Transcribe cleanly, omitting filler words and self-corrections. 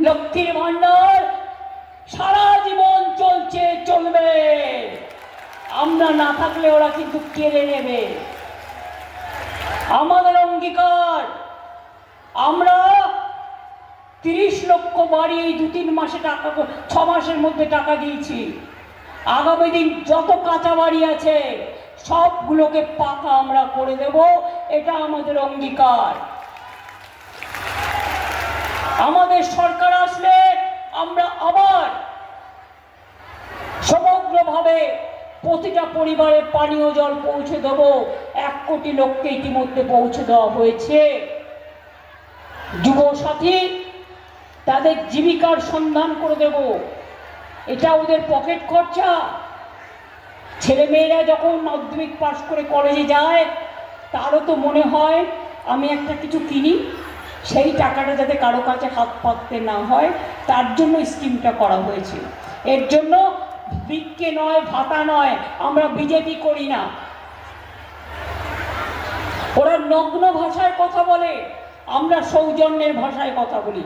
লক্ষ্মীর ভান্ডার সারা জীবন চলছে, চলবে। আমরা না থাকলে ওরা কিন্তু কেড়ে নেবে। আমাদের অঙ্গীকার, আমরা 30 লক্ষ বাড়ি এই 2-3 মাসে টাকা, 6 মাসের মধ্যে টাকা দিয়েছি। আগামী দিন যত কাঁচা বাড়ি আছে সবগুলোকে পাকা আমরা করে দেব, এটা আমাদের অঙ্গীকার। আমাদের সরকার আসলে আমরা আবার সমগ্রভাবে প্রতিটা পরিবারে পানীয় জল পৌঁছে দেব। 1 কোটি লোককে ইতিমধ্যে পৌঁছে দেওয়া হয়েছে। যুবসাথী, তাদের জীবিকার সন্ধান করে দেব। এটা ওদের পকেট খরচা। ছেলে মেয়েরা যখন মাধ্যমিক পাশ করে কলেজে যায়, তারও তো মনে হয় আমি একটা কিছু কিনি, সেই টাকাটা যাতে কারো কাছে হাত পাততে না হয়, তার জন্য স্কিমটা করা হয়েছে। এর জন্য ভিক্ষে নয়, ভাতা নয়, আমরা বিজেপি করি না। ওরা নগ্ন ভাষায় কথা বলে, আমরা সৌজন্যের ভাষায় কথা বলি।